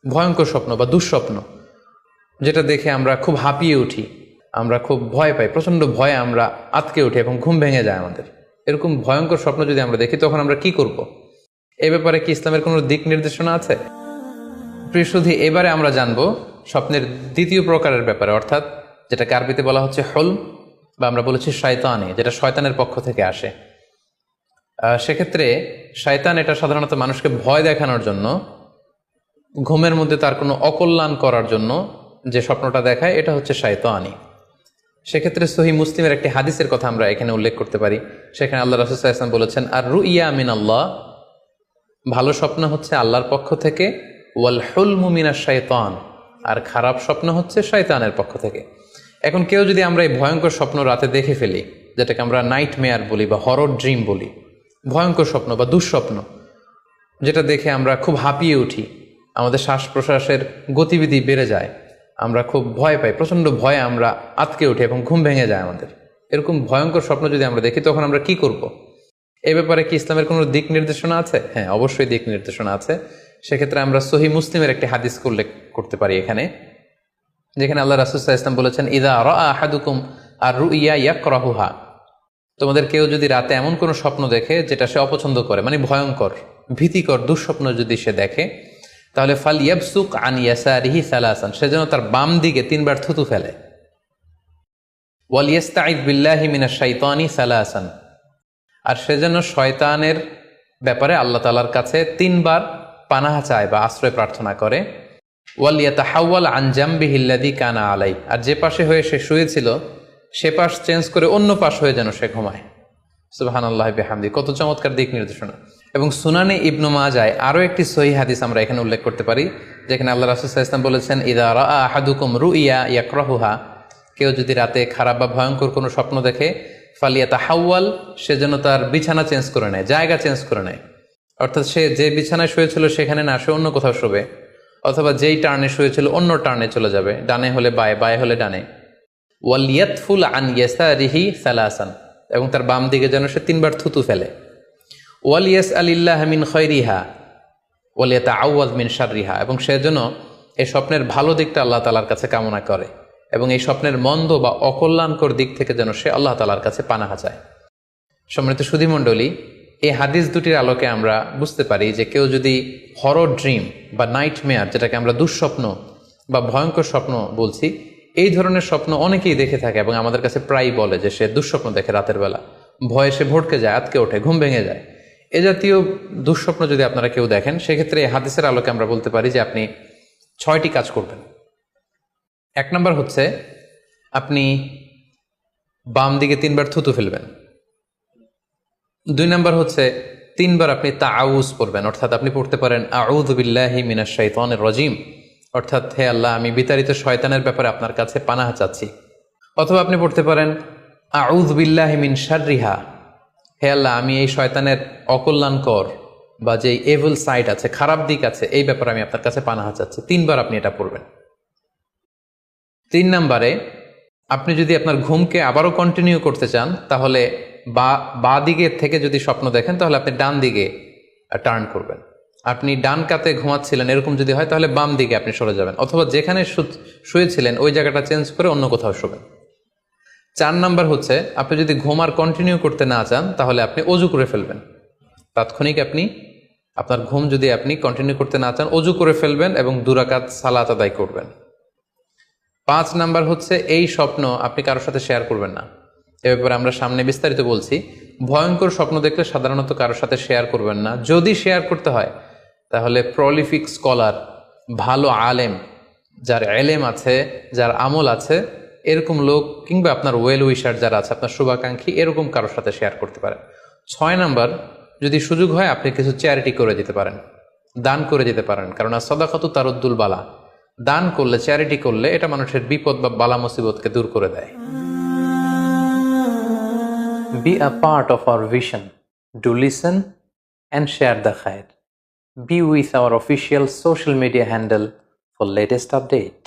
ভয়ঙ্কর স্বপ্ন বা দুঃস্বপ্ন, যেটা দেখে আমরা খুব হাঁপিয়ে উঠি, আমরা খুব ভয় পাই, প্রচণ্ড ভয়ে আমরা আতকে উঠি এবং ঘুম ভেঙে যায় আমাদের। এরকম ভয়ঙ্কর স্বপ্ন যদি আমরা দেখি তখন আমরা কি করব? এ ব্যাপারে কি ইসলামের কোনো দিক নির্দেশনা আছে? প্রিয় সুধী, এবারে আমরা জানবো স্বপ্নের দ্বিতীয় প্রকারের ব্যাপারে, অর্থাৎ যেটাকে আরবিতে বলা হচ্ছে হলম, বা আমরা বলেছি শয়তানি, যেটা শয়তানের পক্ষ থেকে আসে। সেক্ষেত্রে শয়তান এটা সাধারণত মানুষকে ভয় দেখানোর জন্য, ঘুমের মধ্যে তার কোনো অকল্যাণ করার জন্য যে স্বপ্নটা দেখায়, এটা হচ্ছে শয়তানি। সেক্ষেত্রে সহিহ মুসলিমের একটি হাদিসের কথা আমরা এখানে উল্লেখ করতে পারি। সেখানে আল্লাহ রাসূল সাল্লাল্লাহু আলাইহি ওয়াসাল্লাম বলেছেন, আর রুইয়া মিন আল্লাহ, ভালো স্বপ্ন হচ্ছে আল্লাহর পক্ষ থেকে, ওয়াল হুলমু মিনাশ শাইতান, আর খারাপ স্বপ্ন হচ্ছে শয়তানের পক্ষ থেকে। এখন কেউ যদি আমরা এই ভয়ঙ্কর স্বপ্ন রাতে দেখে ফেলি, যেটাকে আমরা নাইট মেয়ার বলি বা হরর ড্রিম বলি, ভয়ঙ্কর স্বপ্ন বা দুঃস্বপ্ন, যেটা দেখে আমরা খুব হাঁপিয়ে উঠি, আমাদের শ্বাস প্রশ্বাসের গতিবিধি বেড়ে যায়, আমরা খুব ভয় পাই, প্রচণ্ড ভয়ে আমরা আতকে উঠি এবং ঘুম ভেঙে যায় আমাদের। এরকম ভয়ঙ্কর স্বপ্ন যদি আমরা দেখি তখন আমরা কি করব? এ ব্যাপারে কি ইসলামের কোনো দিক নির্দেশনা আছে? হ্যাঁ, অবশ্যই দিক নির্দেশনা আছে। সেক্ষেত্রে আমরা সহিহ মুসলিমের একটি হাদিস উল্লেখ করতে পারি এখানে, যেখানে আল্লাহ রাসূল সাল্লাল্লাহু আলাইহি ওয়াসাল্লাম বলেছেন, ইযা রাআ আহাদুকুম আর-রুইয়া ইয়াকরাহুহা, তোমাদের কেউ যদি রাতে এমন কোনো স্বপ্ন দেখে যেটা সে অপছন্দ করে, মানে ভয়ঙ্কর, ভীতিকর দুঃস্বপ্ন যদি সে দেখে, তাহলে ফাল ইয়াবসুক আন ইয়াসারিহি সালাসান, সে যেন তার বাম দিকে 3 বার থুতু ফেলে। ওয়াল ইস্তাইয বিল্লাহি মিনাশ শাইতানি সালাসান, আর সে যেন শয়তানের ব্যাপারে আল্লাহ তাআলার কাছে 3 বার পানাহা চায় বা আশ্রয় প্রার্থনা করে। ওয়াল ইয়াতাহাওয়াল আন জামবিহি আল্লাযী কানা আলাই, আর যে পাশে হয়ে সে শুয়েছিল সে পাশ চেঞ্জ করে অন্য পাশ হয়ে যেন সে ঘুমায়। সুবহানাল্লাহি বিহামদি, কত চমৎকার দিক নির্দেশনা। এবং সুনানে ইবনু মাজায় আরও একটি সহিহ হাদিস আমরা এখানে উল্লেখ করতে পারি, যেখানে আল্লাহ রাসূল সাল্লাল্লাহু আলাইহি ওয়াসাল্লাম বলেছেন, ইযা রাআ আহাদুকুম রুইয়া ইয়াকরাহুহা, কেউ যদি রাতে খারাপ বা ভয়ঙ্কর কোনো স্বপ্ন দেখে, ফালিয়াতাহাওয়াল, সে যেন তার বিছানা চেঞ্জ করে নেয়, জায়গা চেঞ্জ করে নেয়। অর্থাৎ সে যে বিছানায় শুয়েছিল সেখানে না, সে অন্য কোথাও শোবে, অথবা যেই টার্নে শুয়েছিল অন্য টার্নে চলে যাবে, ডানে হলে বায়ে, বায়ে হলে ডানে। ওয়াল ইয়াতফুল আন ইয়াসারিহি সালাসান, এবং তার বাম দিকে যেন সে 3 বার থুতু ফেলে। ওয়াল ইয়াসআলিল্লাহ মিন খায়রিহা ওয়াল ইয়াতাআওয়ায মিন শাররিহা, এবং সে যেন এই স্বপ্নের ভালো দিকটা আল্লাহ তাআলার কাছে কামনা করে, এবং এই স্বপ্নের মন্দ বা অকল্যাণকর দিক থেকে যেন সে আল্লাহ তাআলার কাছে পানাহা চায়। সম্মানিত সুধী মণ্ডলী, এই হাদিস দুটির আলোকে আমরা বুঝতে পারি যে কেউ যদি হরর ড্রিম বা নাইট মেয়ার, যেটাকে আমরা দুঃস্বপ্ন বা ভয়ঙ্কর স্বপ্ন বলছি, এই ধরনের স্বপ্ন অনেকেই দেখে থাকে এবং আমাদের কাছে প্রায়ই বলে যে সে দুঃস্বপ্ন দেখে রাতের বেলা, ভয়ে সে ভড়কে যায়, আতকে ওঠে, ঘুম ভেঙে যায়। এ জাতীয় দুঃস্বপ্ন যদি আপনারা কেউ দেখেন, সেক্ষেত্রে এই হাদিসের আলোকে আমরা বলতে পারি যে আপনি 6টি কাজ করবেন। 1 নম্বর হচ্ছে আপনি বাম দিকে 3 বার থুতু ফেলবেন। 2 নম্বর হচ্ছে 3 বার আপনি তাআউয পড়বেন, অর্থাৎ আপনি পড়তে পারেন আউযু বিল্লাহি মিনাশ শাইতানির রাজিম, অর্থাৎ হে আল্লাহ, আমি বিতাড়িত শয়তানের ব্যাপারে আপনার কাছে পানাহা চাচ্ছি। অথবা আপনি পড়তে পারেন আউযু বিল্লাহি মিন শাররিহা, হে আল্লাহ, আমি এই শয়তানের অকল্যাণকর বা যে এভিল সাইড আছে, খারাপ দিক আছে, এই ব্যাপারে আমি আপনার কাছে পানাহা চাচ্ছি। 3 বার আপনি এটা পড়বেন। 3 নম্বরে আপনি যদি আপনার ঘুমকে আবারও কন্টিনিউ করতে চান, তাহলে বা দিকে থেকে যদি স্বপ্ন দেখেন, তাহলে আপনি ডান দিকে টার্ন করবেন। আপনি ডান কাতে ঘুমাচ্ছিলেন, এরকম যদি হয় তাহলে বাম দিকে আপনি সরে যাবেন, অথবা যেখানে শুয়েছিলেন ওই জায়গাটা চেঞ্জ করে অন্য কোথাও শোবেন। 4 নাম্বার হচ্ছে আপনি যদি ঘুম আর কন্টিনিউ করতে না চান, তাহলে আপনি অজু করে ফেলবেন। তাৎক্ষণিক আপনি আপনার ঘুম যদি আপনি কন্টিনিউ করতে না চান, অজু করে ফেলবেন এবং 2 রাকাত সালাত আদায় করবেন। 5 নাম্বার হচ্ছে এই স্বপ্ন আপনি কারোর সাথে শেয়ার করবেন না। এ ব্যাপারে আমরা সামনে বিস্তারিত বলছি। ভয়ঙ্কর স্বপ্ন দেখলে সাধারণত কারোর সাথে শেয়ার করবেন না। যদি শেয়ার করতে হয় তাহলে প্রলিফিক স্কলার, ভালো আলেম, যার এলেম আছে, যার আমল আছে, এরকম লোক, কিংবা আপনার ওয়েল উইশার যারা আছে, আপনার শুভাকাঙ্ক্ষী, এরকম কারোর সাথে শেয়ার করতে পারেন। 6 নাম্বার, যদি সুযোগ হয় আপনি কিছু চ্যারিটি করে দিতে পারেন, দান করে দিতে পারেন, কারণ সাদাকাতু তারুদ্দুল বালা, দান করলে, চ্যারিটি করলে এটা মানুষের বিপদ বা বালা মুসিবতকে দূর করে দেয়। Be a part of our vision. Do listen and share the khair. Be with our official social media handle for latest update.